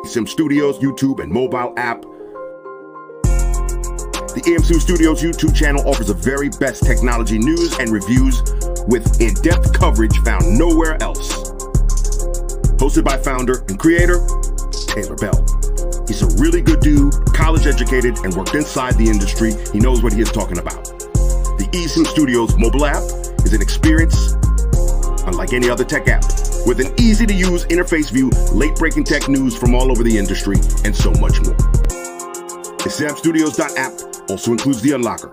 eSIM Studios YouTube and mobile app. The eSIM Studios YouTube channel offers the very best technology news and reviews with in-depth coverage found nowhere else. Hosted by founder and creator, Taylor Bell. He's a really good dude, college educated, and worked inside the industry. He knows what he is talking about. The eSIM Studios mobile app is an experience unlike any other tech app, with an easy-to-use interface view, late-breaking tech news from all over the industry, and so much more. The eSIMstudios.app also includes the unlocker.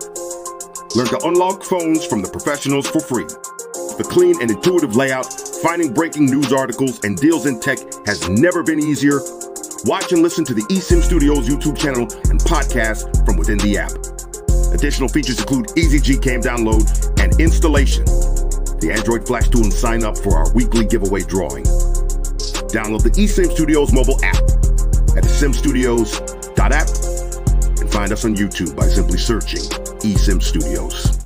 Learn to unlock phones from the professionals for free. The clean and intuitive layout, finding breaking news articles and deals in tech has never been easier. Watch and listen to the eSIM Studios YouTube channel and podcast from within the app. Additional features include easy Gcam download and installation, the Android Flash tool, and sign up for our weekly giveaway drawing. Download the eSIM Studios mobile app at eSIMstudios.app and find us on YouTube by simply searching eSIM Studios.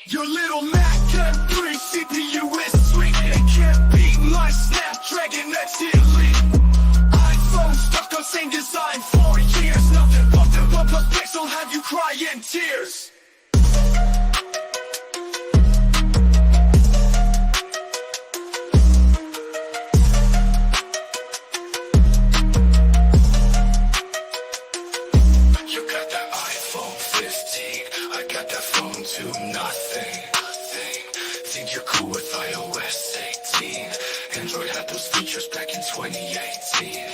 Your little Mac M3 CPU is sweet. It can't beat my Snapdragon X Elite. iPhone stuck on same design for years. Nothing but the OnePlus Pixel have you crying tears. You got that iPhone 15, I got that phone to nothing. Think you're cool with iOS 18. Android had those features back in 2018.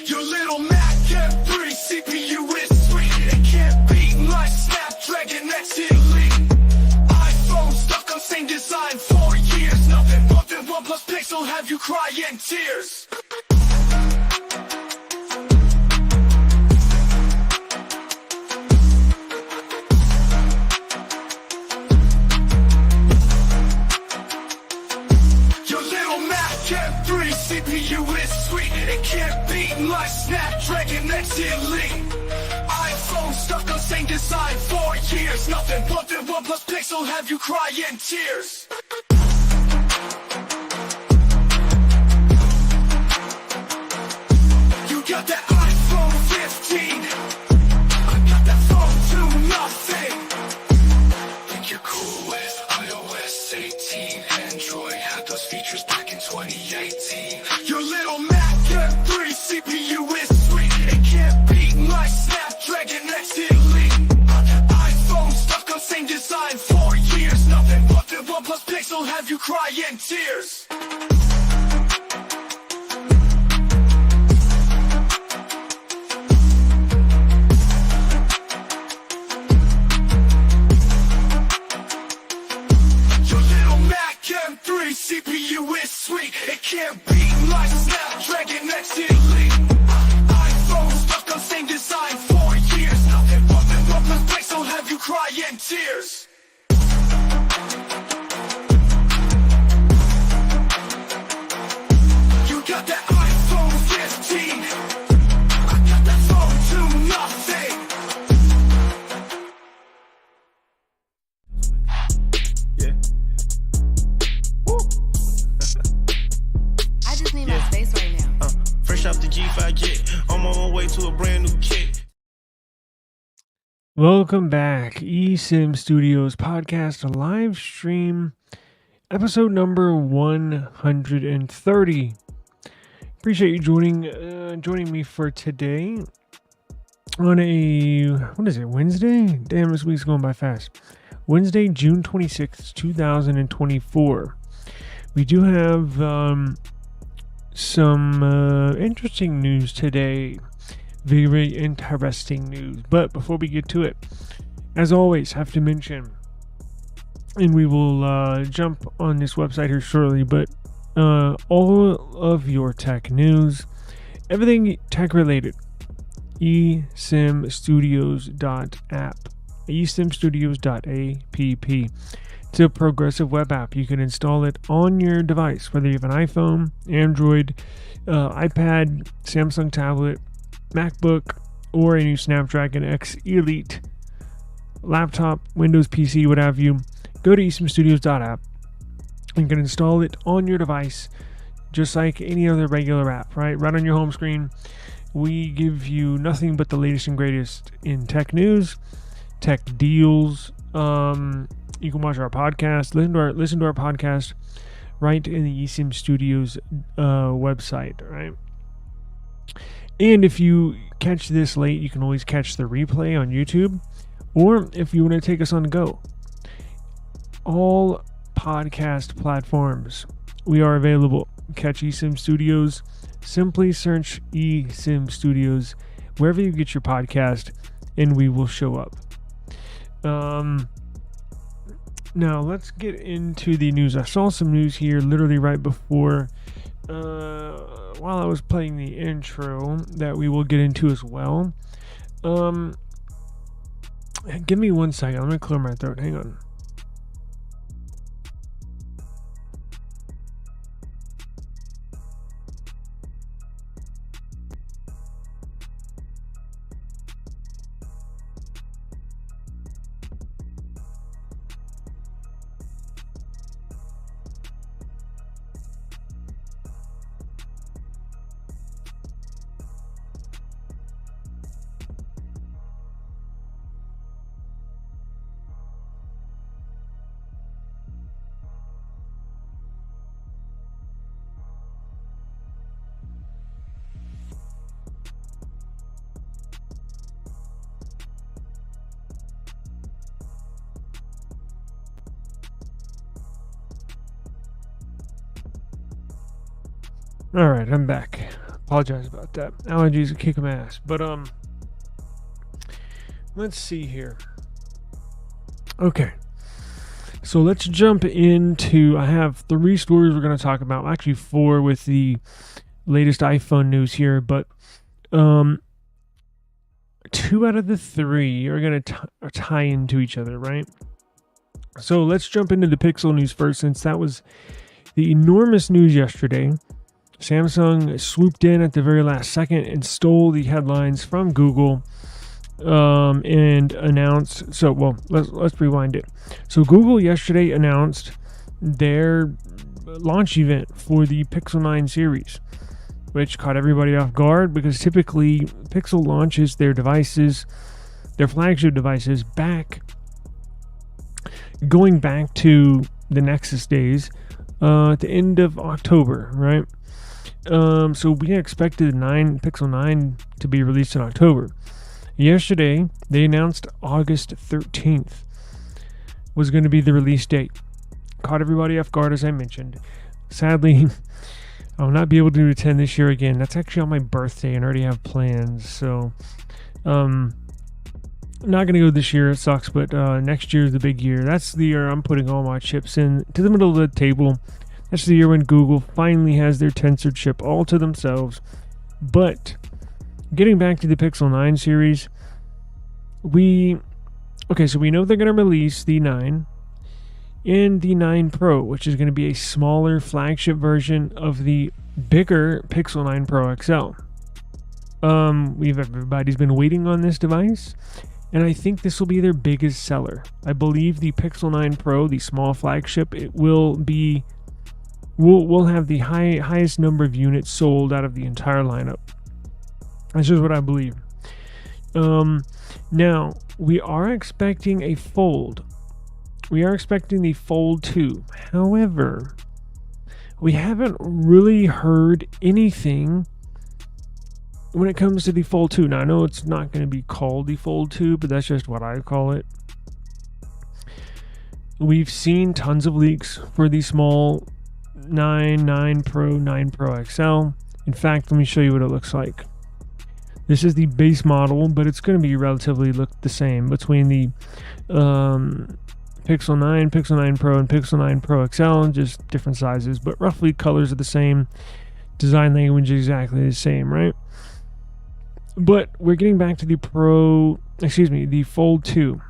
Your little Mac M3 CPU is sweet. It can't beat my Snapdragon X Elite. iPhone stuck on same design for years. Nothing but the OnePlus Pixel have you crying tears. M3 CPU is sweet. It can't beat my Snapdragon X Elite. iPhone stuck on same design for years. Nothing but the OnePlus Pixel have you crying tears. You got that iPhone 15, I got that phone to nothing. Think you're cool with iOS 18. Android had those features back in 2018. Your little Mac M3 CPU is sweet. It can't beat my Snapdragon X Elite. iPhone stuck on same design for years. Nothing but the OnePlus Pixel have you crying tears. Your little Mac M3 CPU is sweet. It can't beat like Snapdragon X Elite. iPhone stuck on same design for years. Nothing but the rubber breaks, don't have you crying tears. You got that iPhone 15. I got that phone to nothing. Yeah. Woo. I just need my space right now. Fresh off the G5 jet, I'm on my way to a brand new kit. Welcome back, eSIM Studios podcast live stream, episode number 130. Appreciate you joining me for today on a, what is it, Wednesday? Damn, this week's going by fast. Wednesday, June 26th, 2024. We do have some interesting news today. Very, very interesting news. But before we get to it, as always, have to mention, and we will jump on this website here shortly, but all of your tech news, everything tech related, eSIMstudios.app, eSIMstudios.app. It's a progressive web app. You can install it on your device, whether you have an iPhone, Android, iPad, Samsung tablet, MacBook, or a new Snapdragon X Elite laptop, Windows PC, what have you. Go to eSIMstudios.app. You can install it on your device just like any other regular app, right? Right on your home screen. We give you nothing but the latest and greatest in tech news, tech deals. You can watch our podcast, listen to our podcast right in the eSIM Studios website, right? And if you catch this late, you can always catch the replay on YouTube, or if you want to take us on the go, all podcast platforms, we are available. Catch eSIM Studios. Simply search eSIM Studios wherever you get your podcast, and we will show up. Now let's get into the news. I saw some news here literally right before, while I was playing the intro, that we will get into as well. Give me 1 second. Let me clear my throat. Hang on. All right, I'm back. Apologize about that. Allergies are kicking ass. But let's see here. Okay, so let's jump into. I have 3 stories we're going to talk about. Actually, 4 with the latest iPhone news here. But 2 out of the 3 are going to tie into each other, right? So let's jump into the Pixel news first, since that was the enormous news yesterday. Samsung swooped in at the very last second and stole the headlines from Google, and announced. So, well, let's rewind it. So, Google yesterday announced their launch event for the Pixel 9 series, which caught everybody off guard because typically Pixel launches their devices, their flagship devices, going back to the Nexus days, at the end of October, right? So we expected the Pixel 9 to be released in October. Yesterday, they announced August 13th was going to be the release date. Caught everybody off guard, as I mentioned. Sadly, I will not be able to attend this year again. That's actually on my birthday and I already have plans. So, not going to go this year. It sucks, but next year is the big year. That's the year I'm putting all my chips in to the middle of the table That's the year when Google finally has their Tensor chip all to themselves. But getting back to the Pixel 9 series, so we know they're going to release the 9 and the 9 Pro, which is going to be a smaller flagship version of the bigger Pixel 9 Pro XL. Everybody's been waiting on this device, and I think this will be their biggest seller. I believe the Pixel 9 Pro, the small flagship, it will have the highest number of units sold out of the entire lineup. That's just what I believe. Now, we are expecting a Fold. We are expecting the Fold 2. However, we haven't really heard anything when it comes to the Fold 2. Now, I know it's not going to be called the Fold 2, but that's just what I call it. We've seen tons of leaks for the small 9 Pro, 9 Pro XL. In fact, let me show you what it looks like. This is the base model, but it's going to be relatively look the same between the Pixel 9, Pixel 9 Pro, and Pixel 9 Pro XL, just different sizes, but roughly colors are the same, design language is exactly the same, right? But we're getting back to the the Fold 2.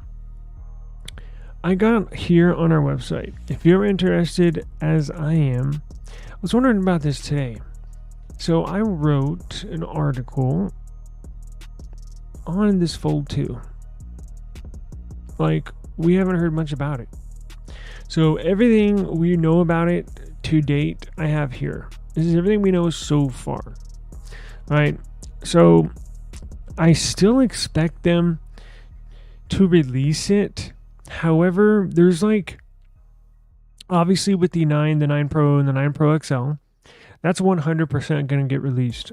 I got here on our website. If you're interested, as I am, I was wondering about this today. So I wrote an article on this Fold 2. Like, we haven't heard much about it. So everything we know about it to date, I have here. This is everything we know so far. Right? So I still expect them to release it. However, there's obviously with the 9 Pro, and the 9 Pro XL, that's 100% going to get released.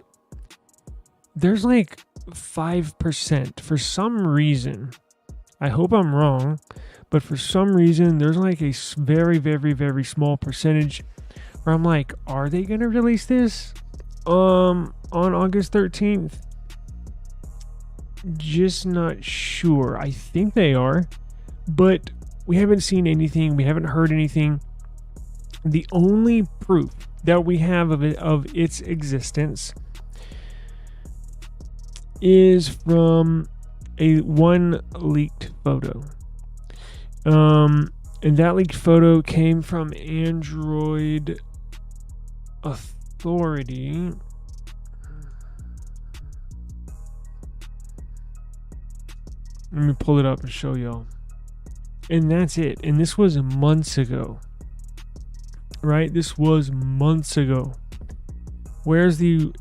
There's 5% for some reason. I hope I'm wrong, but for some reason, there's a very, very, very small percentage where I'm like, are they going to release this on August 13th? Just not sure. I think they are, but we haven't seen anything. We haven't heard anything. The only proof that we have of its existence is from one leaked photo. And that leaked photo came from Android Authority. Let me pull it up and show y'all. And that's it. And this was months ago. Right? This was months ago. Where's the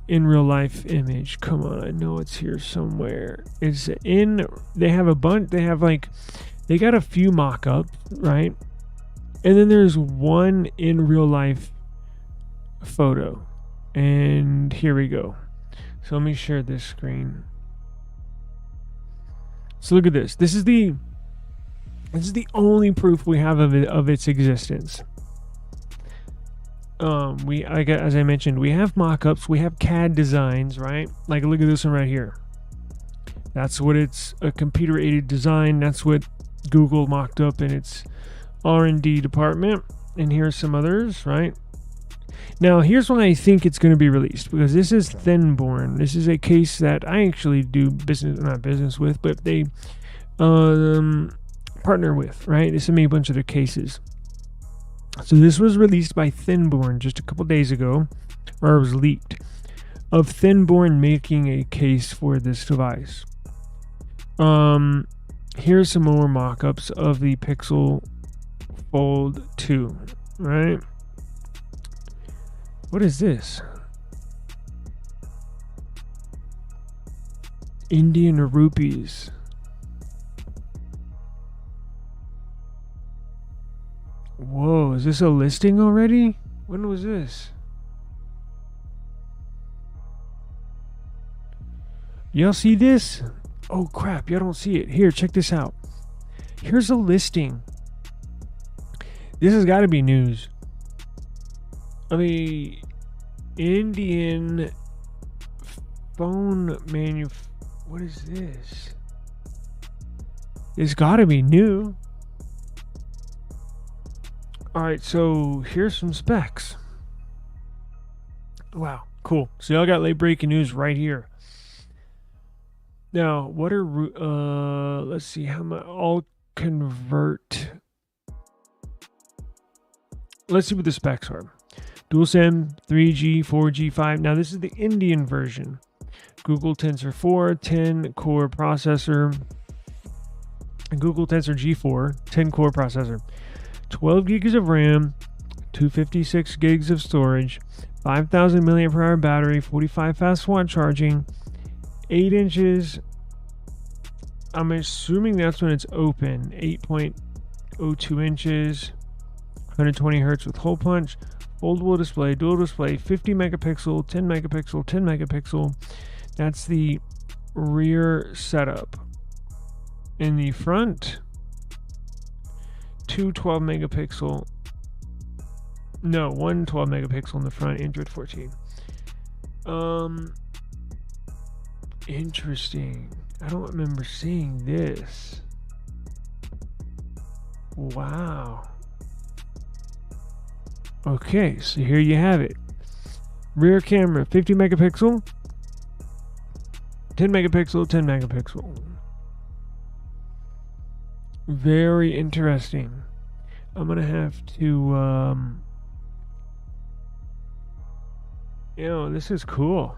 in real life image? Come on, I know it's here somewhere. It's in, they have a bunch, they got a few mock-ups, right? And then there's one in real life photo. And here we go. So let me share this screen. So look at this. This is the only proof we have of its existence. As I mentioned, we have mock-ups, we have CAD designs, right? Look at this one right here. That's what it's a computer-aided design. That's what Google mocked up in its R&D department. And here's some others, right? Now, here's why I think it's going to be released, because this is Thinborn. This is a case that I actually do not business with, but they partner with, right? They sent me a bunch of their cases. So this was released by Thinborn just a couple days ago, or it was leaked, of Thinborn making a case for this device. Here's some more mock-ups of the Pixel Fold 2, right? What is this? Indian rupees. Whoa, is this a listing already? When was this? Y'all see this? Oh crap, y'all don't see it. Here, check this out. Here's a listing. This has got to be news. I mean, Indian phone what is this? It's got to be new. All right, so here's some specs. Wow, cool. So y'all got late breaking news right here. Now, what are let's see how much I'll convert. Let's see what the specs are. Dual SIM, 3G, 4G, 5. Now this is the Indian version. Google Tensor 4, 10 core processor. And Google Tensor G4, 10 core processor. 12 gigs of RAM, 256 gigs of storage, 5,000 milliampere hour battery, 45 fast watt charging, 8 inches. I'm assuming that's when it's open. 8.02 inches, 120 hertz with hole punch, foldable display, dual display, 50 megapixel, 10 megapixel, 10 megapixel. That's the rear setup. In the front, two 12 megapixel. No, one 12 megapixel in the front, Android 14. Interesting. I don't remember seeing this. Wow. Okay, so here you have it. Rear camera, 50 megapixel, 10 megapixel, 10 megapixel. Very interesting. I'm gonna have to, this is cool.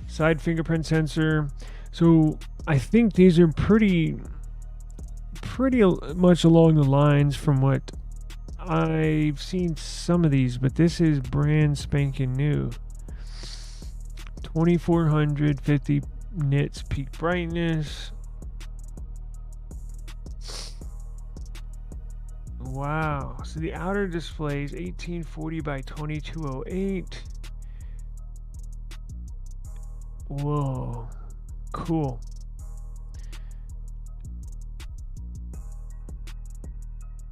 Side fingerprint sensor. So I think these are pretty much along the lines from what I've seen some of these, but this is brand spanking new. 2450 nits peak brightness. Wow. So the outer display is 1840 by 2208. Whoa. Cool.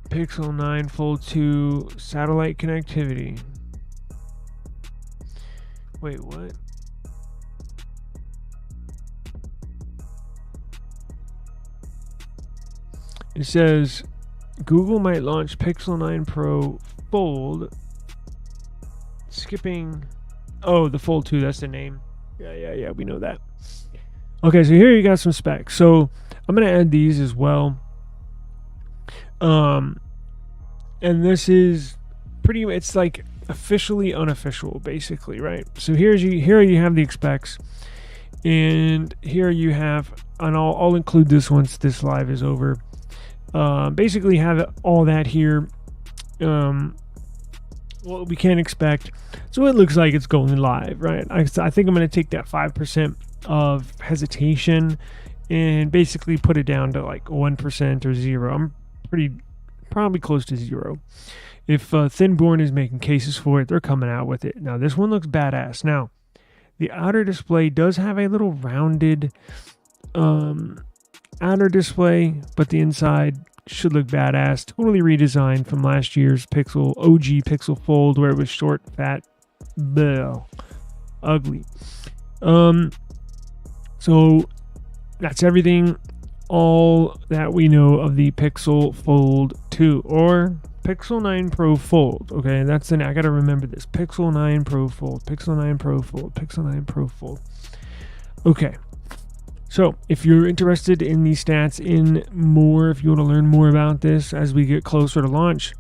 Pixel 9 Fold 2 satellite connectivity. Wait, what? It says Google might launch Pixel 9 Pro Fold. Skipping. Oh, the Fold 2, that's the name. Yeah, we know that. Okay, so here you got some specs. So I'm going to add these as well. And this is it's like officially unofficial, basically, right? So here you have the specs, and here you have, and I'll include this once this live is over. Basically have all that here. What we can expect. So it looks like it's going live, right? I think I'm going to take that 5% of hesitation and basically put it down to like 1% or 0. I'm probably close to 0. If Thinborn is making cases for it, they're coming out with it. Now this one looks badass. Now the outer display does have a little rounded outer display, but the inside should look badass. Totally redesigned from last year's OG Pixel Fold, where it was short, fat, ugly. So that's everything, all that we know of the Pixel Fold 2 or Pixel 9 Pro Fold. Okay, that's I gotta remember this. Pixel 9 Pro Fold, Pixel 9 Pro Fold, Pixel 9 Pro Fold. Okay. So, if you're interested in these stats if you want to learn more about this as we get closer to launch,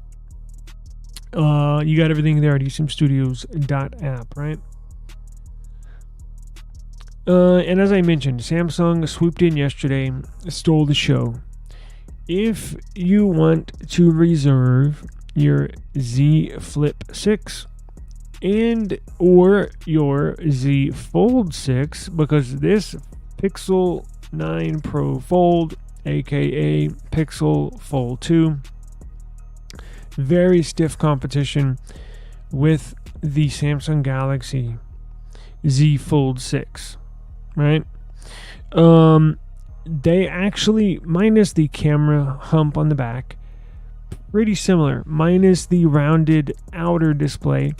you got everything there at eSIMstudios.app, right? And as I mentioned, Samsung swooped in yesterday, stole the show. If you want to reserve your Z Flip 6 and or your Z Fold 6, because this Pixel 9 Pro Fold, aka Pixel Fold 2, very stiff competition with the Samsung Galaxy Z Fold 6, right? They actually, minus the camera hump on the back, pretty similar, minus the rounded outer display,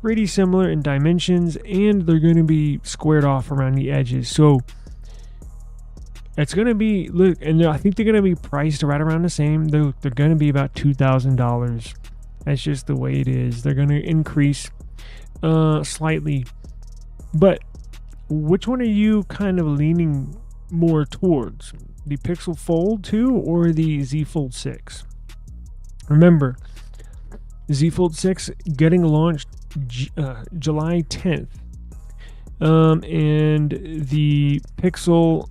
pretty similar in dimensions, and they're going to be squared off around the edges. So It's going to be, look, and I think they're going to be priced right around the same. They're going to be about $2,000. That's just the way it is. They're going to increase slightly. But which one are you kind of leaning more towards? The Pixel Fold 2 or the Z Fold 6? Remember, Z Fold 6 getting launched July 10th. And the Pixel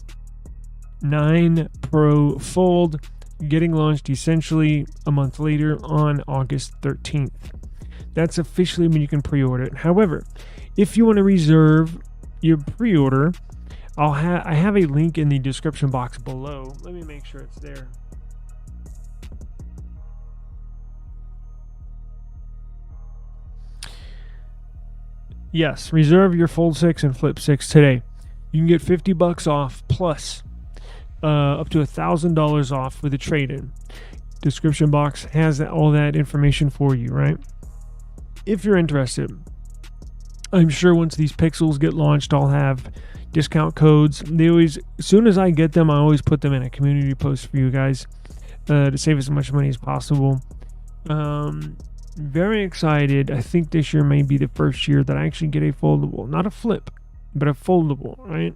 9 Pro Fold getting launched essentially a month later on August 13th. That's officially when you can pre-order it. However, if you want to reserve your pre-order, I have a link in the description box below. Let me make sure it's there. Yes, reserve your Fold 6 and Flip 6 today. You can get $50 off plus up to $1,000 off with a trade-in. Description box has all that information for you, right? If you're interested, I'm sure once these Pixels get launched, I'll have discount codes. As soon as I get them, I always put them in a community post for you guys to save as much money as possible. Very excited. I think this year may be the first year that I actually get a foldable, not a flip, but a foldable, right?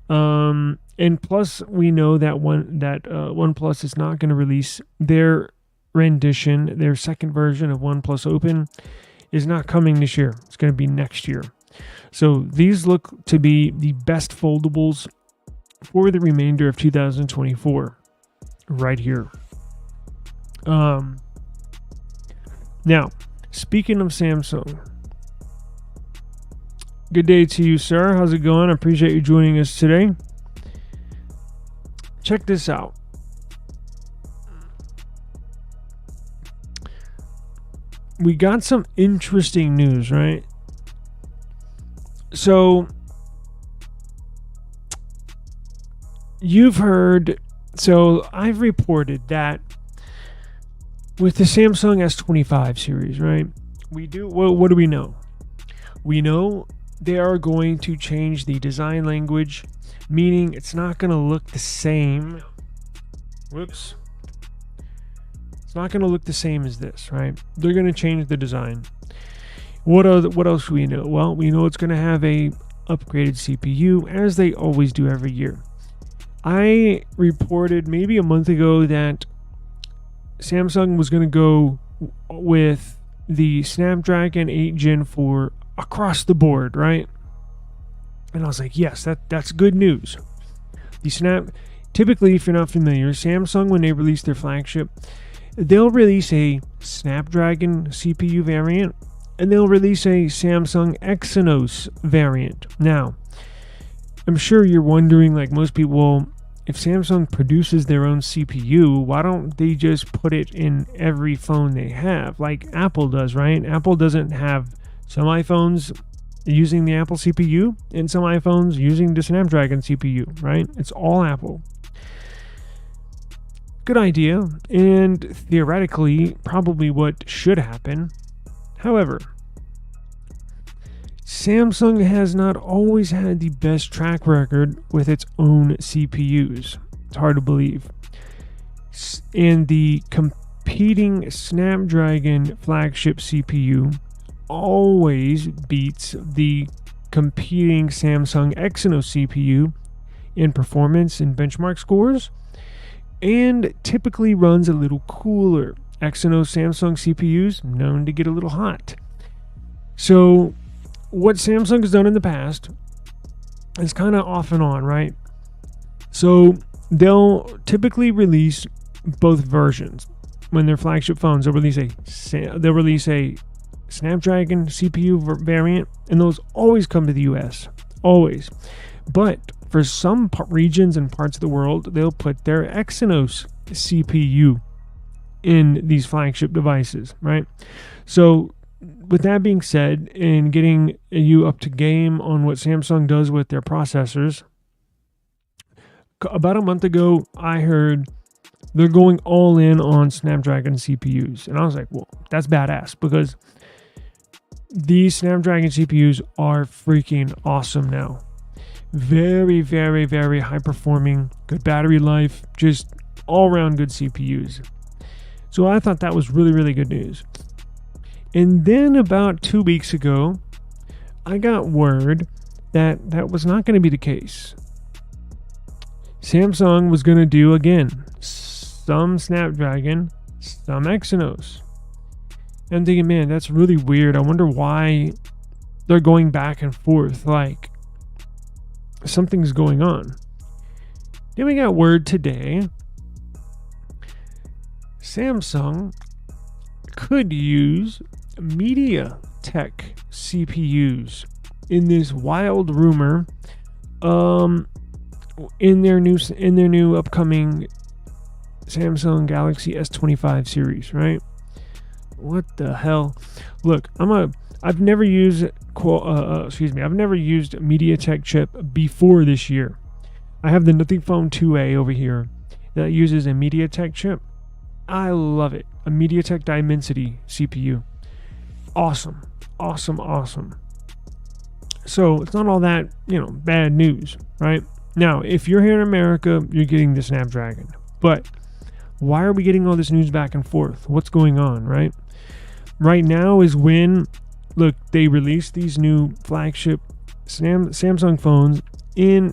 And plus, we know that OnePlus is not going to release their rendition, their second version of OnePlus Open is not coming this year. It's going to be next year. So these look to be the best foldables for the remainder of 2024 right here. Now, speaking of Samsung, good day to you, sir. How's it going? I appreciate you joining us today. Check this out. We got some interesting news, right? So, you've heard, so I've reported that with the Samsung S25 series, right? What do we know? We know they are going to change the design language, meaning it's not going to look the same. Whoops. It's not going to look the same as this, right? They're going to change the design. What else do we know? Well, we know it's going to have a upgraded CPU, as they always do every year. I reported maybe a month ago that Samsung was going to go with the Snapdragon 8 Gen 4 across the board, right? And I was like, yes, that's good news. Typically, if you're not familiar, Samsung, when they release their flagship, they'll release a Snapdragon CPU variant, and they'll release a Samsung Exynos variant. Now, I'm sure you're wondering, like most people, if Samsung produces their own CPU, why don't they just put it in every phone they have, like Apple does, right? Apple doesn't have some iPhones using the Apple CPU and some iPhones using the Snapdragon CPU, right? It's all Apple. Good idea, and theoretically, probably what should happen. However, Samsung has not always had the best track record with its own CPUs. It's hard to believe. And the competing Snapdragon flagship CPU always beats the competing Samsung Exynos CPU in performance and benchmark scores, and typically runs a little cooler. Exynos Samsung CPUs known to get a little hot. So what Samsung has done in the past is kind of off and on, right? So they'll typically release both versions when their flagship phones. They'll release a Snapdragon CPU variant, and those always come to the US, always. But for some regions and parts of the world, they'll put their Exynos CPU in these flagship devices, right? So with that being said, and getting you up to game on what Samsung does with their processors, about a month ago, I heard they're going all in on Snapdragon CPUs. And I was like, well, that's badass, because these Snapdragon CPUs are freaking awesome now. Very, very, very high performing, good battery life, just all around good CPUs. So I thought that was really, really good news. And then about 2 weeks ago, I got word that that was not going to be the case. Samsung was going to do, again, some Snapdragon, some Exynos. And I'm thinking, man, that's really weird. I wonder why they're going back and forth. Like, something's going on. Then we got word today. Samsung could use MediaTek CPUs in this wild rumor in their new upcoming Samsung Galaxy S25 series, right? What the hell? Look, I've never used MediaTek chip before this year. I have the Nothing Phone 2A over here that uses a MediaTek chip. I love it. A MediaTek Dimensity CPU. Awesome. So it's not all that, bad news, right? Now, if you're here in America, you're getting the Snapdragon. But why are we getting all this news back and forth? What's going on, right? Right now is when, look, they released these new flagship Samsung phones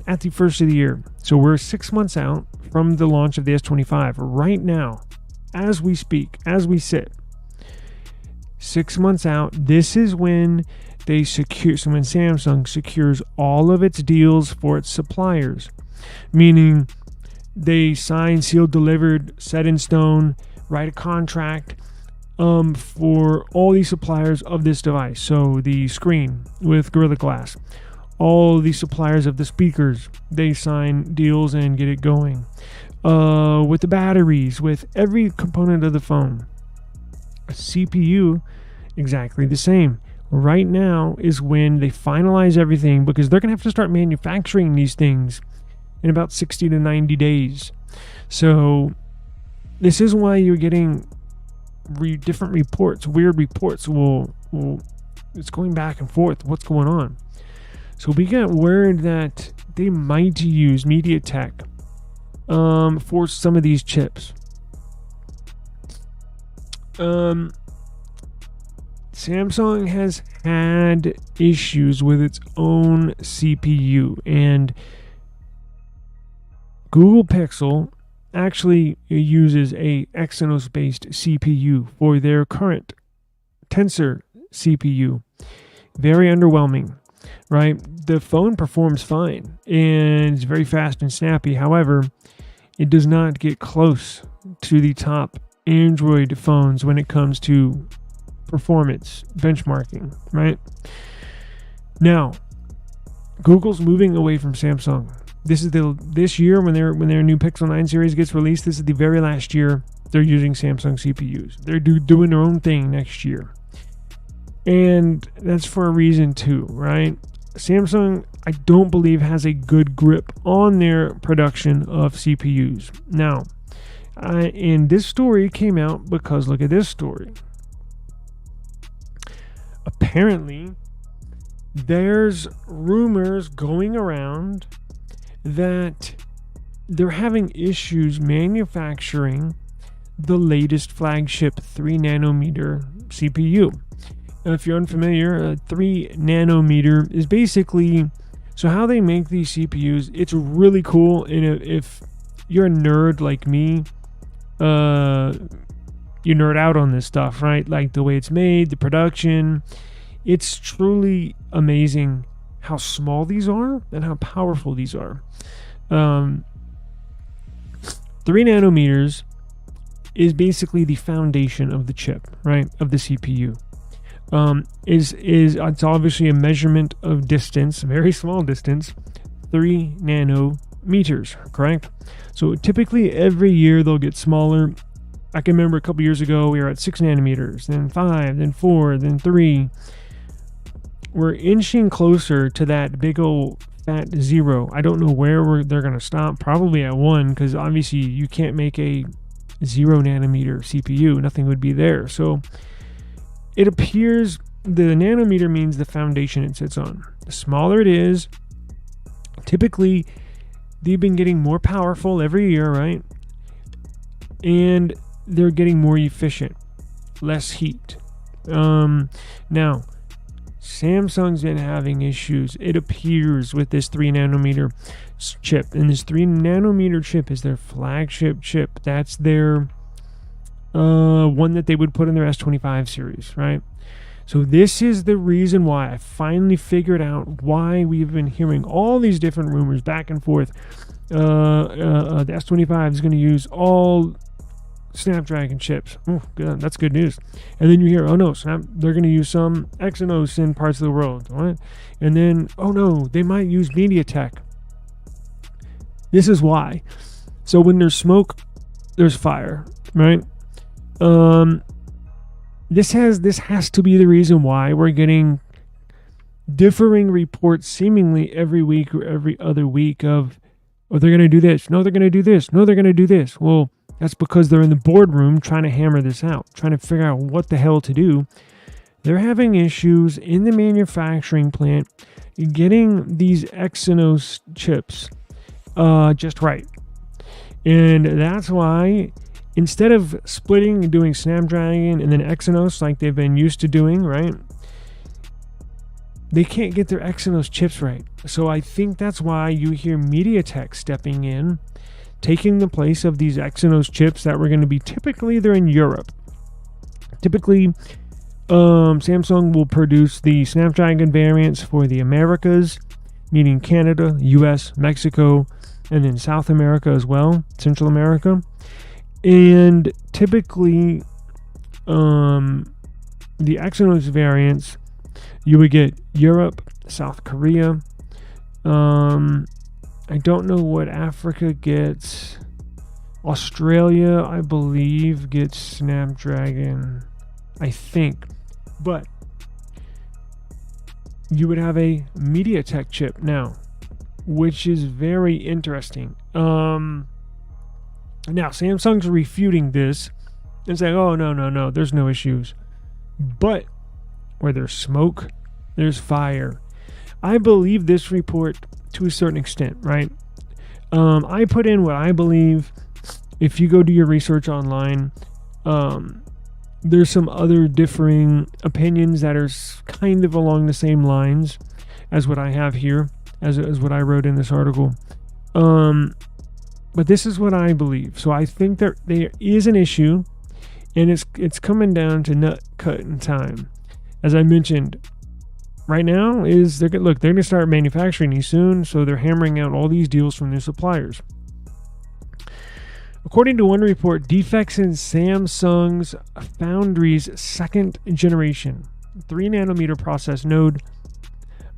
at the first of the year. So we're 6 months out from the launch of the S25. Right now, as we speak, as we sit, 6 months out, this is when when Samsung secures all of its deals for its suppliers, meaning they sign, sealed, delivered, set in stone, write a contract for all these suppliers of this device. So the screen with Gorilla Glass, all the suppliers of the speakers, they sign deals and get it going. With the batteries, with every component of the phone. A CPU, exactly the same. Right now is when they finalize everything, because they're going to have to start manufacturing these things in about 60 to 90 days. So this is why you're getting different reports, weird reports. It's going back and forth. What's going on? So we got word that they might use MediaTek for some of these chips. Samsung has had issues with its own CPU, and Google Pixel actually uses a Exynos-based CPU for their current Tensor CPU. Very underwhelming, right? The phone performs fine and it's very fast and snappy. However, it does not get close to the top Android phones when it comes to performance benchmarking, right? Now, Google's moving away from Samsung. This year when their new Pixel 9 series gets released, this is the very last year they're using Samsung CPUs. They're doing their own thing next year. And that's for a reason too, right? Samsung, I don't believe, has a good grip on their production of CPUs. Now, and this story came out because, look at this story. Apparently, there's rumors going around that they're having issues manufacturing the latest flagship 3 nanometer CPU. Now, if you're unfamiliar, 3 nanometer is basically, so how they make these CPUs, it's really cool. And if you're a nerd like me, you nerd out on this stuff, right? Like the way it's made, the production. It's truly amazing how small these are and how powerful these are. 3 nanometers is basically the foundation of the chip, right? Of the CPU. It's obviously a measurement of distance, very small distance, 3 nanometers, correct? So typically every year they'll get smaller. I can remember a couple years ago we were at 6 nanometers, then 5, then 4, then 3. We're inching closer to that big old fat 0. I don't know where they're going to stop. Probably at 1, because obviously you can't make a 0 nanometer CPU. Nothing would be there. So it appears the nanometer means the foundation it sits on. The smaller it is, typically they've been getting more powerful every year, right? And they're getting more efficient, less heat. Now, Samsung's been having issues, it appears, with this 3 nanometer chip. And this 3 nanometer chip is their flagship chip. That's their one that they would put in their S25 series, right? So this is the reason why I finally figured out why we've been hearing all these different rumors back and forth. The S25 is going to use all Snapdragon chips. Oh, good. That's good news. And then you hear, oh no, they're going to use some Exynos in parts of the world. What? And then, oh no, they might use MediaTek. This is why. So when there's smoke, there's fire, right? This has to be the reason why we're getting differing reports seemingly every week or every other week of, oh, they're going to do this. No, they're going to do this. No, they're going to do this. Well, that's because they're in the boardroom trying to hammer this out, trying to figure out what the hell to do. They're having issues in the manufacturing plant getting these Exynos chips just right. And that's why instead of splitting and doing Snapdragon and then Exynos like they've been used to doing, right? They can't get their Exynos chips right. So I think that's why you hear MediaTek stepping in, taking the place of these Exynos chips that were going to be they're in Europe. Typically, Samsung will produce the Snapdragon variants for the Americas, meaning Canada, US, Mexico, and then South America as well, Central America. And typically, the Exynos variants, you would get Europe, South Korea. I don't know what Africa gets. Australia, I believe, gets Snapdragon, I think. But you would have a MediaTek chip now, which is very interesting. Now, Samsung's refuting this and saying, oh, no, there's no issues. But where there's smoke, there's fire. I believe this report to a certain extent, right? I put in what I believe. If you go do your research online, there's some other differing opinions that are kind of along the same lines as what I have here, as what I wrote in this article. But this is what I believe. So I think there is an issue, and it's coming down to nut cutting time. As I mentioned, right now they're going to start manufacturing these soon, so they're hammering out all these deals from their suppliers. According to one report, defects in Samsung's Foundry's second generation 3 nanometer process node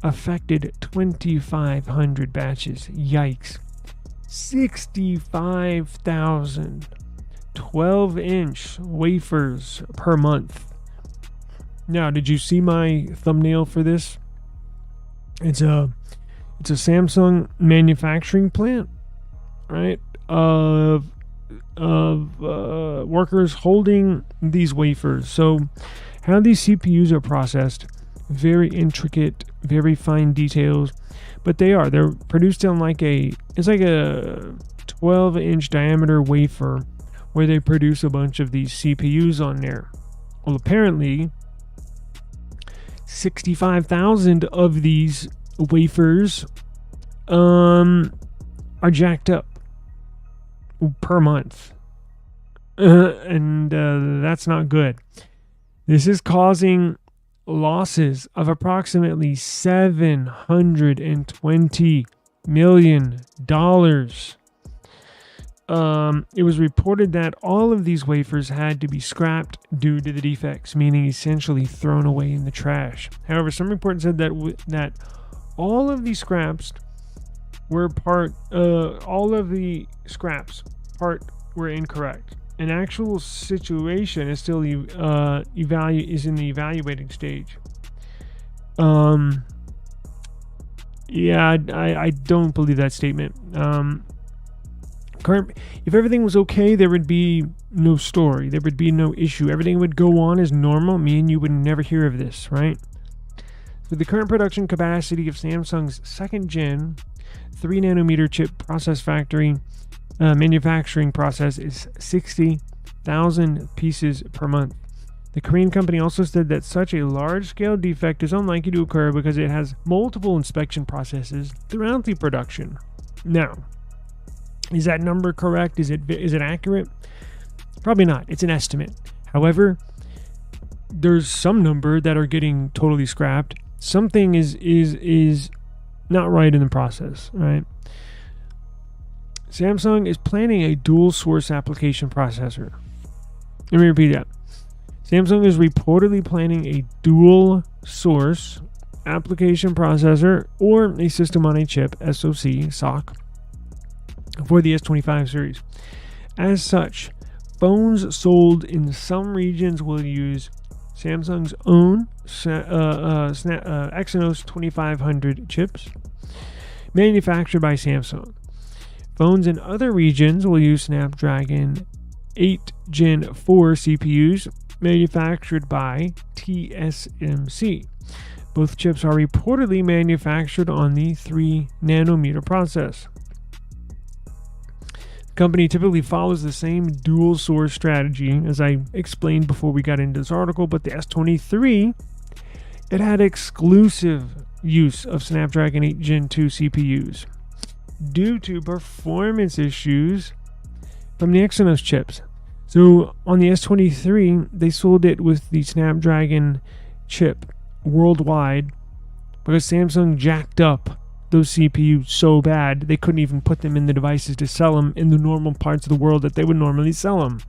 affected 2,500 batches. Yikes. 65,000 12-inch wafers per month. Now, did you see my thumbnail for this? It's a Samsung manufacturing plant, right? Of workers holding these wafers. So how these CPUs are processed, very intricate, very fine details, but they're produced on it's like a 12-inch diameter wafer where they produce a bunch of these CPUs on there. Well, apparently 65,000 of these wafers are jacked up per month. And that's not good. This is causing losses of approximately $720 million. It was reported that all of these wafers had to be scrapped due to the defects, meaning essentially thrown away in the trash. However, some reports said that all of these scraps were were incorrect. An actual situation is still in the evaluating stage. I don't believe that statement. If everything was okay, there would be no story. There would be no issue. Everything would go on as normal. Me and you would never hear of this, right? With the current production capacity of Samsung's second gen 3 nanometer chip manufacturing process is 60,000 pieces per month. The Korean company also said that such a large-scale defect is unlikely to occur because it has multiple inspection processes throughout the production. Now, is that number correct? Is it accurate? Probably not. It's an estimate. However, there's some number that are getting totally scrapped. Something is not right in the process, right? Samsung is planning a dual source application processor. Let me repeat that. Samsung is reportedly planning a dual source application processor or a system on a chip SoC for the S25 series. As such, phones sold in some regions will use Samsung's own Exynos 2500 chips manufactured by Samsung. Phones in other regions will use Snapdragon 8 Gen 4 CPUs manufactured by TSMC. Both chips are reportedly manufactured on the 3 nanometer process. The company typically follows the same dual source strategy as I explained before we got into this article, but the S23, it had exclusive use of Snapdragon 8 Gen 2 CPUs due to performance issues from the Exynos chips. So on the S23, they sold it with the Snapdragon chip worldwide because Samsung jacked up those CPUs so bad they couldn't even put them in the devices to sell them in the normal parts of the world that they would normally sell them.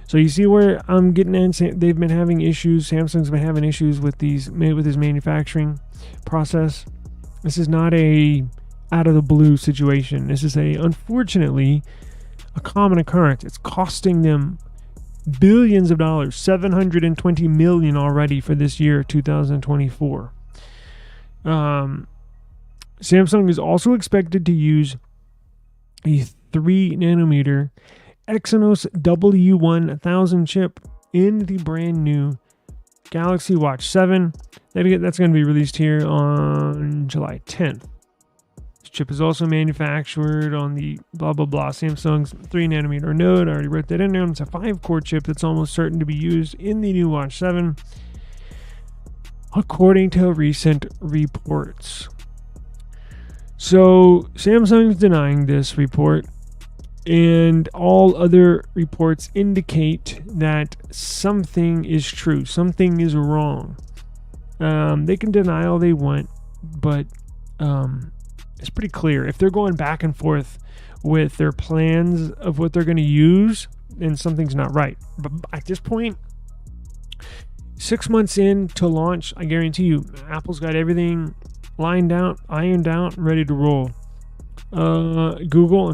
So you see where I'm getting at? They've been having issues. Samsung's been having issues with his manufacturing process. This is not a out of the blue situation. This is unfortunately a common occurrence. It's costing them billions of dollars, $720 million already for this year, 2024. Samsung is also expected to use a 3 nanometer Exynos W1000 chip in the brand new Galaxy Watch 7. That's going to be released here on July 10th. This chip is also manufactured on the blah blah blah Samsung's 3 nanometer node. I already wrote that in there. It's a 5-core chip that's almost certain to be used in the new Watch 7, according to recent reports. So Samsung's denying this report, and all other reports indicate that something is true, something is wrong. They can deny all they want, but it's pretty clear. If they're going back and forth with their plans of what they're going to use, then something's not right. But at this point, 6 months in to launch, I guarantee you, Apple's got everything lined out, ironed out, ready to roll. Google,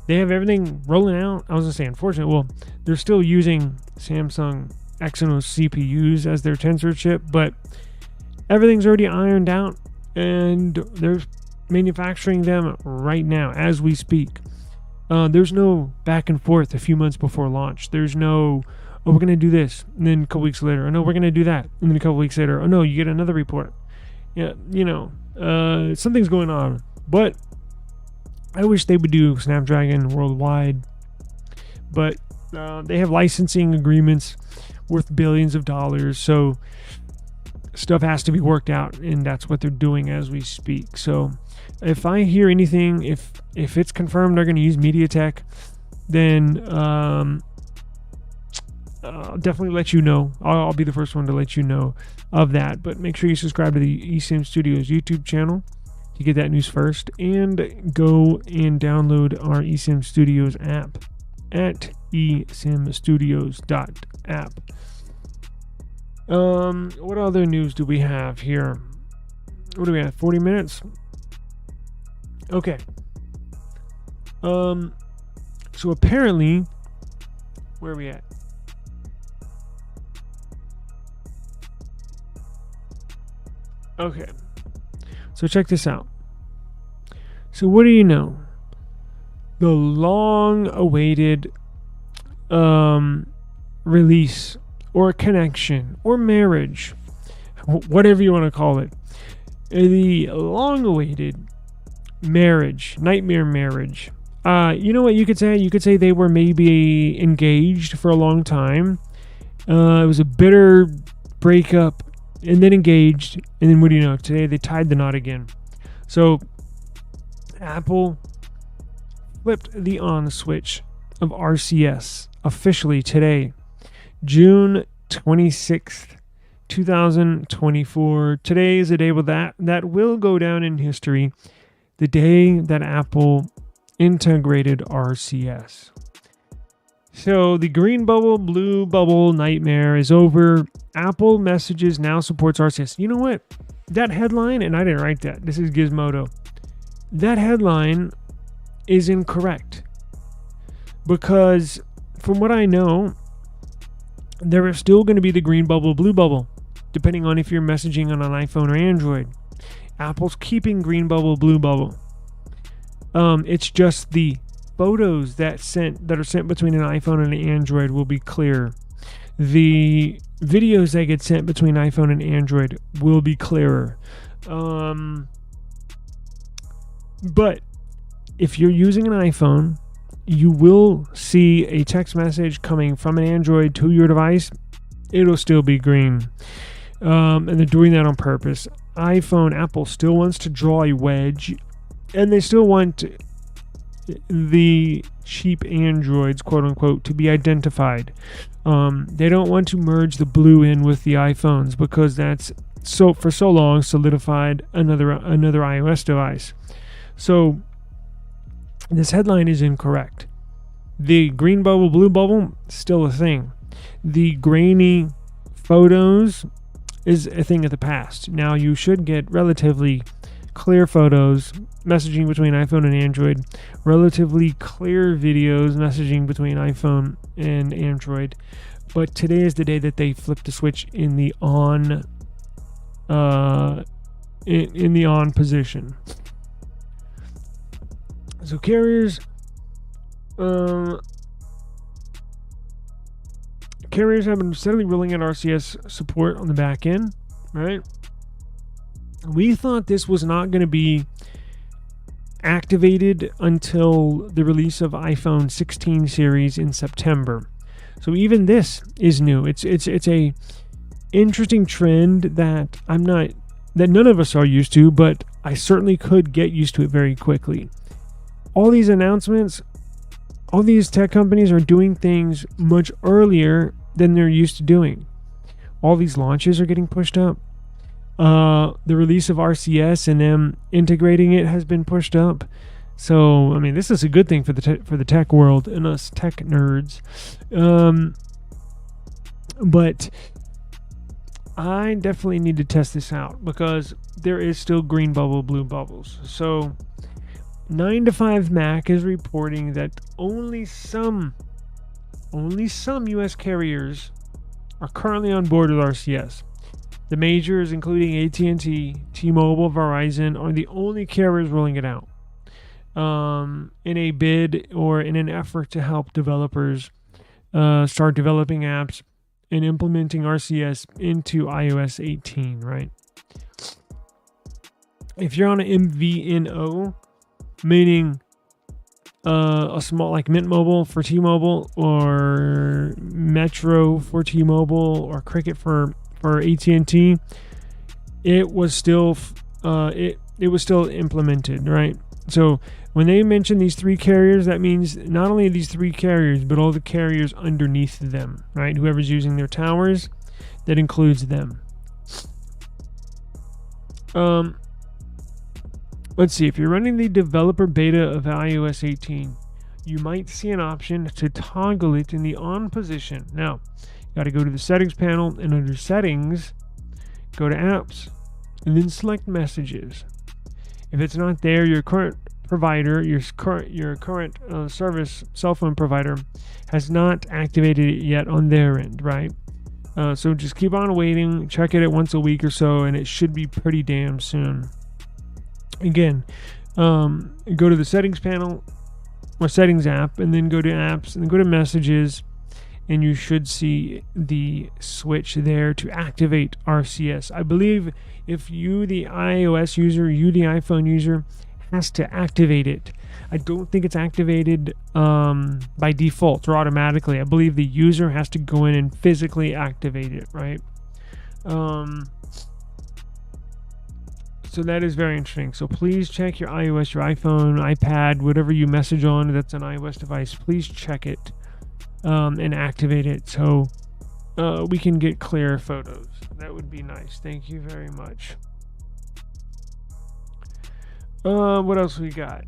they have everything rolling out. I was going to say, unfortunately, well, they're still using Samsung Exynos CPUs as their Tensor chip, but everything's already ironed out, and they're manufacturing them right now as we speak. There's no back and forth a few months before launch. There's no, oh, we're going to do this, and then a couple weeks later, oh no, we're going to do that, and then a couple weeks later, oh no, you get another report. Yeah, something's going on, but I wish they would do Snapdragon worldwide, but they have licensing agreements worth billions of dollars, so stuff has to be worked out, and that's what they're doing as we speak. So if I hear anything, if it's confirmed they're going to use MediaTek, then I'll definitely let you know. I'll be the first one to let you know of that. But make sure you subscribe to the eSIM Studios YouTube channel to get that news first, and go and download our eSIM Studios app at eSIMstudios.app. What other news do we have here? What do we have? 40 minutes? Okay. So apparently, where are we at? Okay. So check this out. So what do you know? The long-awaited release or connection or marriage, whatever you want to call it, the long-awaited nightmare marriage. You know what you could say? You could say they were maybe engaged for a long time. It was a bitter breakup, and then engaged, and then what do you know? Today they tied the knot again. So Apple flipped the on switch of RCS officially today, June 26th, 2024. Today is a day that will go down in history. The day that Apple integrated RCS. So the green bubble, blue bubble nightmare is over. Apple Messages now supports RCS. You know what? That headline, and I didn't write that. This is Gizmodo. That headline is incorrect. Because from what I know, there is still going to be the green bubble, blue bubble, depending on if you're messaging on an iPhone or Android. Apple's keeping green bubble, blue bubble. It's just the photos that are sent between an iPhone and an Android will be clear. The videos that get sent between iPhone and Android will be clearer. But if you're using an iPhone, you will see a text message coming from an Android to your device. It'll still be green. And they're doing that on purpose. Apple still wants to draw a wedge, and they still want the cheap Androids, quote unquote, to be identified. They don't want to merge the blue in with the iPhones because that's for so long solidified another iOS device. So this headline is incorrect. The green bubble, blue bubble, still a thing. The grainy photos is a thing of the past. Now you should get relatively clear photos messaging between iPhone and Android, relatively clear videos messaging between iPhone and Android. But today is the day that they flip the switch in the on in the on position. So carriers have been steadily rolling out RCS support on the back end, right? We thought this was not going to be activated until the release of iPhone 16 series in September. So even this is new. It's a interesting trend that none of us are used to, but I certainly could get used to it very quickly. All these announcements, all these tech companies are doing things much earlier than they're used to doing. All these launches are getting pushed up. The release of RCS and them integrating it has been pushed up. So, I mean, this is a good thing for the tech world and us tech nerds. But I definitely need to test this out because there is still green bubble, blue bubbles. So 9to5Mac is reporting that only some US carriers are currently on board with RCS. The majors, including AT&T, T-Mobile, Verizon, are the only carriers rolling it out in a bid or in an effort to help developers start developing apps and implementing RCS into iOS 18, right? If you're on an MVNO, meaning a small like Mint Mobile for T-Mobile or Metro for T-Mobile or Cricket for AT&T, it was still implemented, right? So when they mention these three carriers, that means not only these three carriers, but all the carriers underneath them, right? Whoever's using their towers, that includes them. Let's see, if you're running the developer beta of iOS 18, you might see an option to toggle it in the on position. Now, you got to go to the settings panel, and under settings, go to apps, and then select messages. If it's not there, your current provider, your current service cell phone provider has not activated it yet on their end, right? So just keep on waiting, check it once a week or so, and it should be pretty damn soon. Again, go to the settings panel or settings app, and then go to apps, and then go to messages, and you should see the switch there to activate RCS. I believe if you, the iOS user, you, the iPhone user, has to activate it. I don't think it's activated by default or automatically. I believe the user has to go in and physically activate it, right? So that is very interesting. So please check your iOS, your iPhone, iPad, whatever you message on that's an iOS device. Please check it and activate it so we can get clear photos. That would be nice. Thank you very much. What else we got?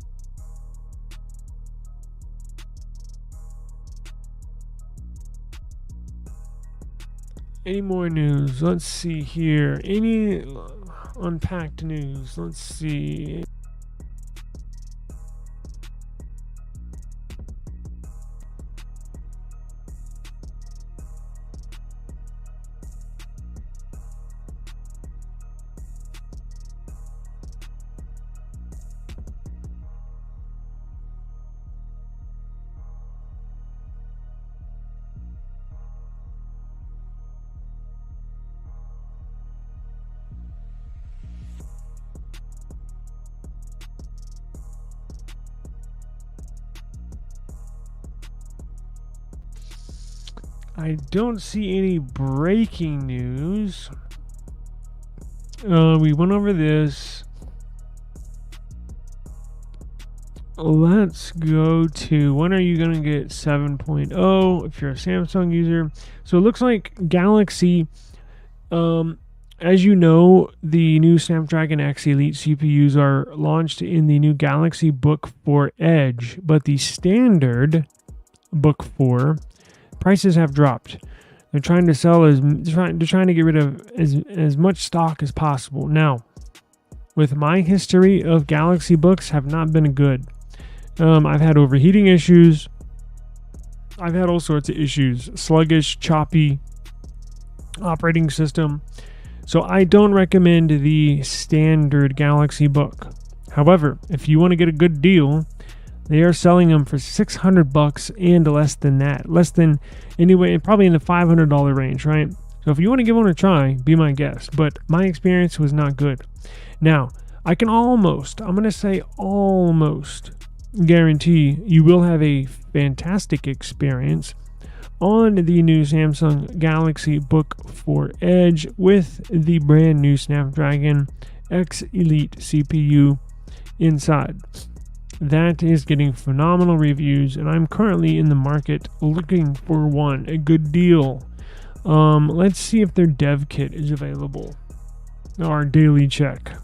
Any more news? Let's see here. Any unpacked news? Let's see. I don't see any breaking news. We went over this. Let's go to when are you going to get 7.0 if you're a Samsung user. So it looks like Galaxy, as you know, the new Snapdragon X Elite CPUs are launched in the new Galaxy Book 4 Edge, but the standard Book 4 prices have dropped. They're trying to sell they're trying to get rid of as much stock as possible. Now, with my history of Galaxy books have not been good. I've had overheating issues. I've had all sorts of issues. Sluggish, choppy operating system. So I don't recommend the standard Galaxy book. However, if you want to get a good deal, they are selling them for $600 and less than that. Less than, anyway, probably in the $500 range, right? So if you want to give one a try, be my guest. But my experience was not good. Now, I can almost, I'm going to say almost guarantee you will have a fantastic experience on the new Samsung Galaxy Book 4 Edge with the brand new Snapdragon X Elite CPU inside. That is getting phenomenal reviews, and I'm currently in the market looking for one, a good deal. Let's see if their dev kit is available. Our daily check,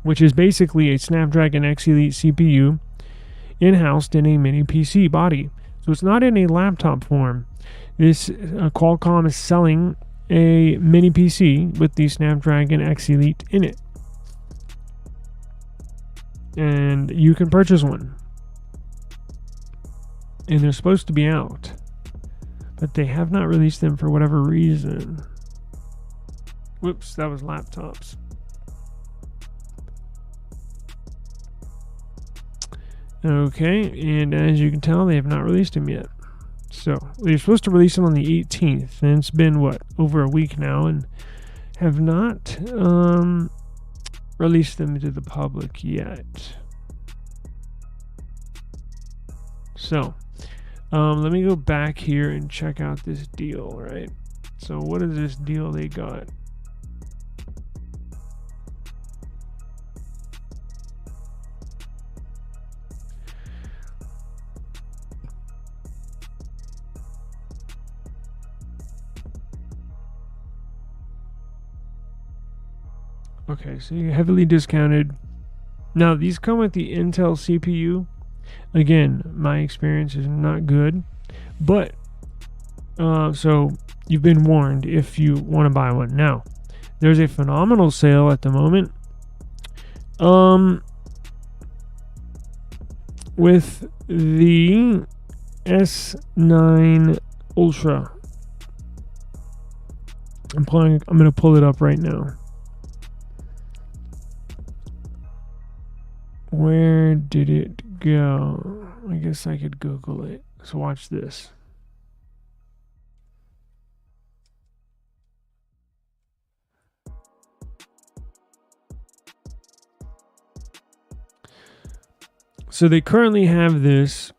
which is basically a Snapdragon X Elite CPU in-housed in a mini PC body. So it's not in a laptop form. This Qualcomm is selling a mini PC with the Snapdragon X Elite in it. And you can purchase one. And they're supposed to be out. But they have not released them for whatever reason. Whoops, that was laptops. Okay, and as you can tell, they have not released them yet. So, they're supposed to release them on the 18th. And it's been, over a week now. And have not released them to the public yet. So, let me go back here and check out this deal, right? So what is this deal they got? Okay, so you heavily discounted. Now, these come with the Intel CPU. Again, my experience is not good. But, so you've been warned if you want to buy one. Now, there's a phenomenal sale at the moment. With the S9 Ultra. I'm going to pull it up right now. Where did it go? I guess I could Google it. So watch this. So they currently have this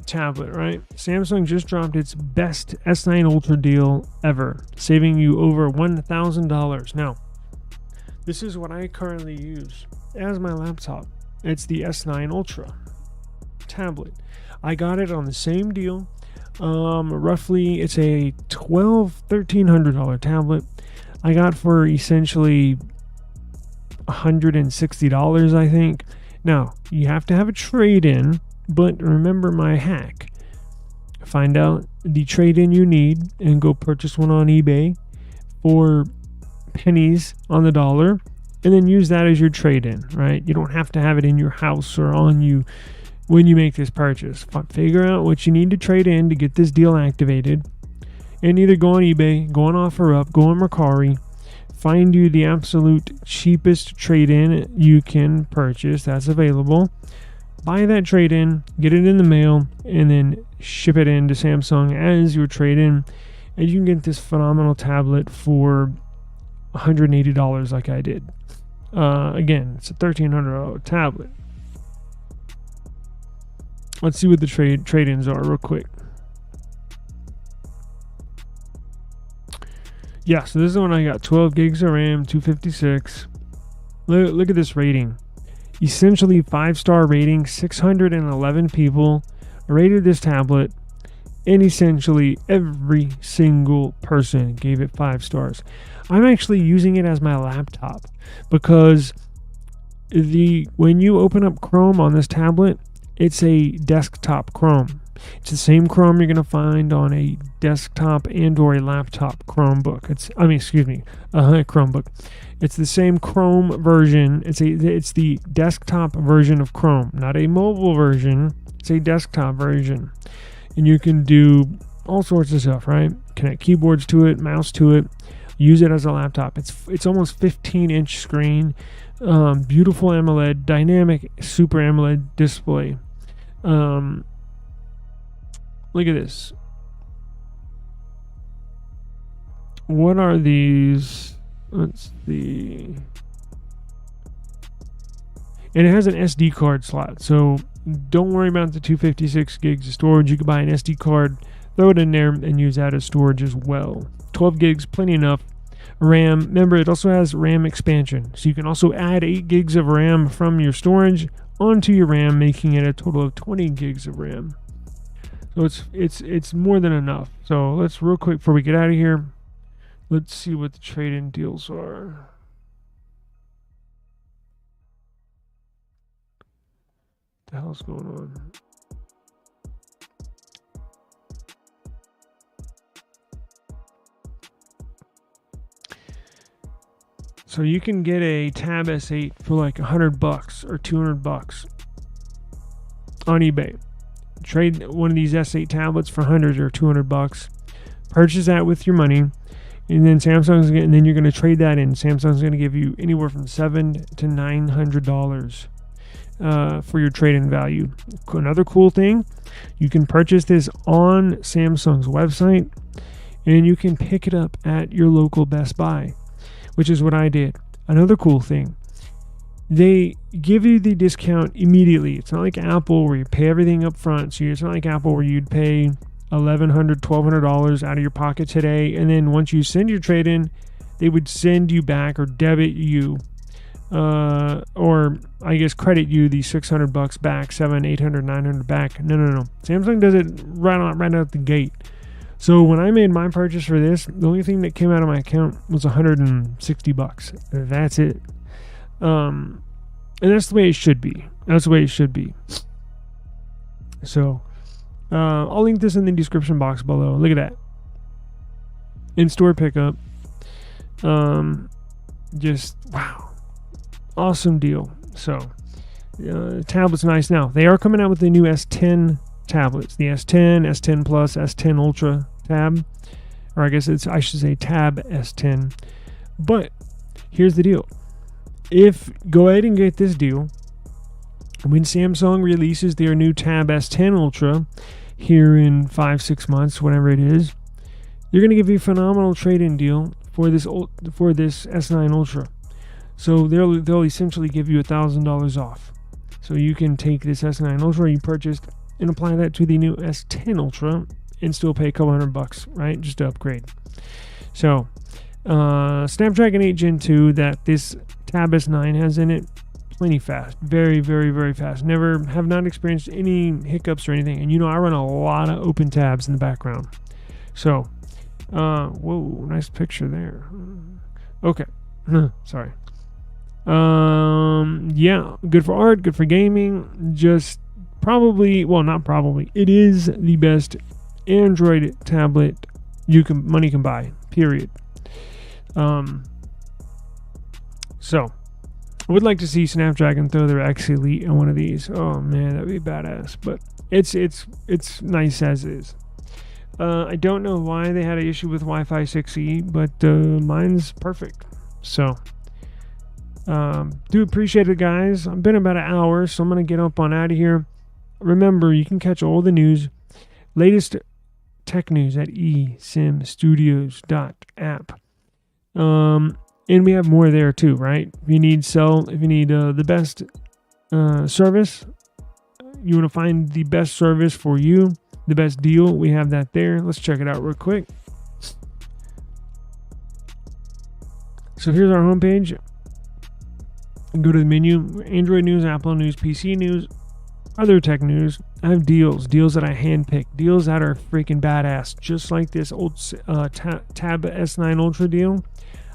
tablet, right? Samsung just dropped its best S9 Ultra deal ever, saving you over $1,000. Now, this is what I currently use as my laptop. It's the S9 Ultra tablet. I got it on the same deal. Roughly, it's a $1,300 tablet. I got for essentially $160, I think. Now, you have to have a trade-in, but remember my hack. Find out the trade-in you need and go purchase one on eBay for pennies on the dollar, and then use that as your trade-in, right? You don't have to have it in your house or on you when you make this purchase. Figure out what you need to trade in to get this deal activated, and either go on eBay, go on OfferUp, go on Mercari, find you the absolute cheapest trade-in you can purchase that's available. Buy that trade-in, get it in the mail, and then ship it in to Samsung as your trade-in, and you can get this phenomenal tablet for $180 like I did. Again, it's a $1,300 tablet. Let's see what the trade-ins are real quick. Yeah, so this is when I got 12 gigs of RAM, 256. Look at this rating. Essentially 5-star rating, 611 people rated this tablet, and essentially every single person gave it 5 stars. I'm actually using it as my laptop because when you open up Chrome on this tablet, it's a desktop Chrome. It's the same Chrome you're going to find on a desktop and or a laptop Chromebook. Chromebook. It's the same Chrome version. It's the desktop version of Chrome, not a mobile version. It's a desktop version. And you can do all sorts of stuff, right? Connect keyboards to it, mouse to it, use it as a laptop. It's almost 15-inch screen, beautiful AMOLED, dynamic Super AMOLED display. Look at this. What are these? Let's see. And it has an SD card slot, so don't worry about the 256 gigs of storage. You can buy an SD card, throw it in there, and use that as storage as well. 12 gigs, plenty enough. RAM, remember it also has RAM expansion, so you can also add 8 gigs of RAM from your storage onto your RAM, making it a total of 20 gigs of RAM. So it's more than enough. So let's real quick before we get out of here, let's see what the trade-in deals are. What the hell's going on? So you can get a Tab S8 for like $100 or $200 on eBay. Trade one of these S8 tablets for $100 or $200. Purchase that with your money, and then you're going to trade that in. Samsung's going to give you anywhere from $700 to $900 for your trade-in value. Another cool thing, you can purchase this on Samsung's website, and you can pick it up at your local Best Buy, which is what I did. Another cool thing, they give you the discount immediately. It's not like Apple where you pay everything up front. So it's not like Apple where you'd pay $1,100, $1,200 out of your pocket today, and then once you send your trade-in, they would send you back or debit you, or I guess credit you the $600 back, $700, $800, $900 back. No. Samsung does it right out the gate. So when I made my purchase for this, the only thing that came out of my account was $160. That's it. And that's the way it should be. So I'll link this in the description box below. Look at that. In-store pickup. Just wow. Awesome deal. So the tablet's nice. Now they are coming out with the new S10 tablets, the S10, S10 Plus, S10 Ultra tab, or I should say Tab S10. But here's the deal: go ahead and get this deal when Samsung releases their new Tab S10 Ultra here in 5-6 months, whatever it is. They're going to give you a phenomenal trade-in deal for this S9 Ultra. So they'll essentially give you $1,000 off. So you can take this S9 Ultra you purchased and apply that to the new S10 Ultra and still pay a couple $100, right? Just to upgrade. So Snapdragon 8 Gen 2 that this Tab S9 has in it, plenty fast. Very, very, very fast. Have not experienced any hiccups or anything. And I run a lot of open tabs in the background. So, whoa, nice picture there. Okay. Sorry. Yeah, good for art, good for gaming. Just not probably. It is the best Android tablet money can buy. Period. So, I would like to see Snapdragon throw their X Elite on one of these. Oh man, that'd be badass. But it's nice as is. I don't know why they had an issue with Wi-Fi 6E, but mine's perfect. So, do appreciate it, guys. I've been about an hour, so I'm gonna get up on out of here. Remember, you can catch all the news, latest tech news at eSIMstudios.app. And we have more there too, right? If you need the best service, you want to find the best service for you, the best deal, we have that there. Let's check it out real quick. So here's our homepage. Go to the menu, Android news, Apple news, PC news, other tech news. I have deals that I handpick, deals that are freaking badass, just like this old Tab S9 Ultra deal.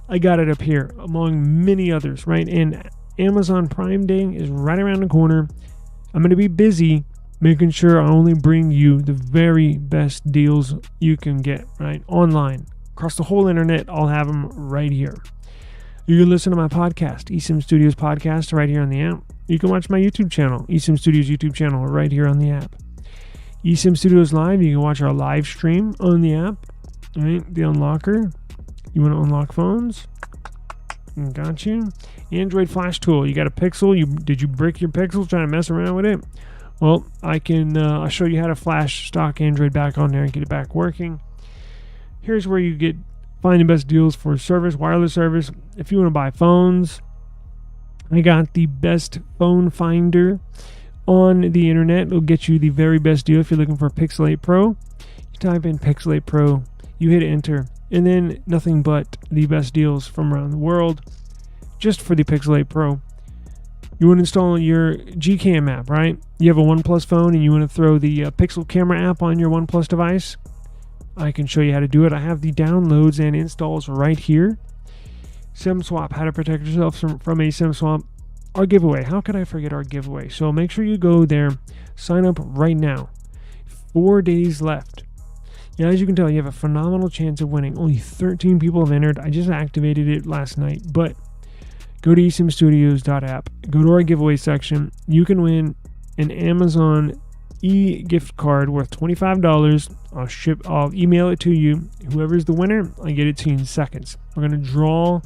I got it up here, among many others, right? And Amazon Prime Day is right around the corner. I'm going to be busy making sure I only bring you the very best deals you can get, right? Online. Across the whole internet, I'll have them right here. You can listen to my podcast, eSIM Studios Podcast, right here on the app. You can watch my YouTube channel, eSIM Studios YouTube channel, right here on the app. eSIM Studios Live, you can watch our live stream on the app, right? The unlocker. You want to unlock phones? Got you. Android Flash Tool. You got a Pixel. Did you brick your Pixel trying to mess around with it? Well, I'll show you how to flash stock Android back on there and get it back working. Here's where you find the best deals for service, wireless service. If you want to buy phones, I got the best phone finder on the internet. It'll get you the very best deal if you're looking for a Pixel 8 Pro. You type in Pixel 8 Pro, you hit enter, and then nothing but the best deals from around the world just for the Pixel 8 Pro. You want to install your Gcam app, right? You have a OnePlus phone and you want to throw the Pixel camera app on your OnePlus device. I can show you how to do it. I have the downloads and installs right here. SIM swap, how to protect yourself from a SIM swap. Our giveaway, how could I forget our giveaway? So make sure you go there, sign up right now. 4 days left. Yeah, as you can tell, you have a phenomenal chance of winning. Only 13 people have entered. I just activated it last night. But go to eSIMstudios.app. Go to our giveaway section. You can win an Amazon e-gift card worth $25. I'll email it to you. Whoever's the winner, I get it to you in seconds. We're gonna draw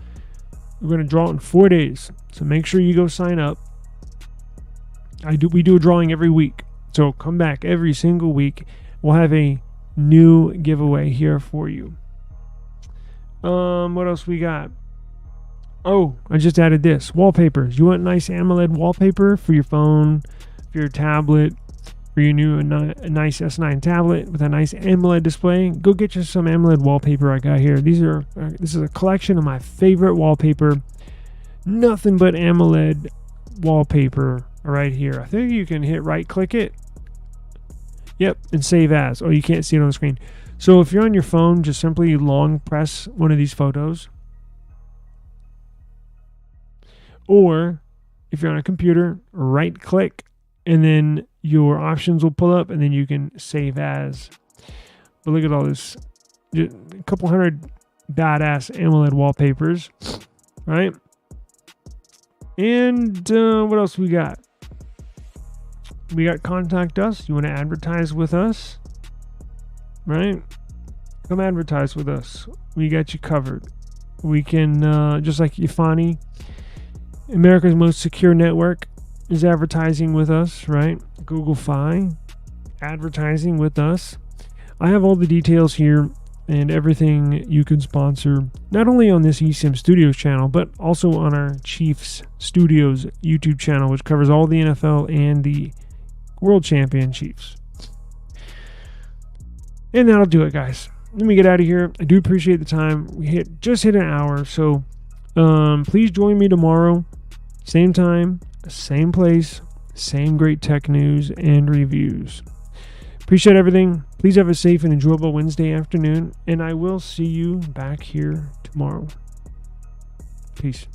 it in 4 days. So make sure you go sign up. We do a drawing every week. So come back every single week. We'll have a new giveaway here for you. What else we got? Oh, I just added this. Wallpapers. You want nice AMOLED wallpaper for your phone, for your tablet, for your new nice S9 tablet with a nice AMOLED display? Go get you some AMOLED wallpaper I got here. This is a collection of my favorite wallpaper. Nothing but AMOLED wallpaper right here. I think you can hit right click it. Yep, and save as. Oh, you can't see it on the screen. So if you're on your phone, just simply long press one of these photos. Or if you're on a computer, right click, and then your options will pull up, and then you can save as. But look at all this. A couple hundred badass AMOLED wallpapers, right? And what else we got? We got contact us. You want to advertise with us, right? Come advertise with us. We got you covered. We can, just like Yafani, America's most secure network is advertising with us, right? Google Fi, advertising with us. I have all the details here and everything you can sponsor, not only on this eSIM Studios channel, but also on our Chiefs Studios YouTube channel, which covers all the NFL and the World Champion Chiefs. And that'll do it, guys. Let me get out of here. I do appreciate the time. We just hit an hour, so please join me tomorrow. Same time, same place, same great tech news and reviews. Appreciate everything. Please have a safe and enjoyable Wednesday afternoon, and I will see you back here tomorrow. Peace.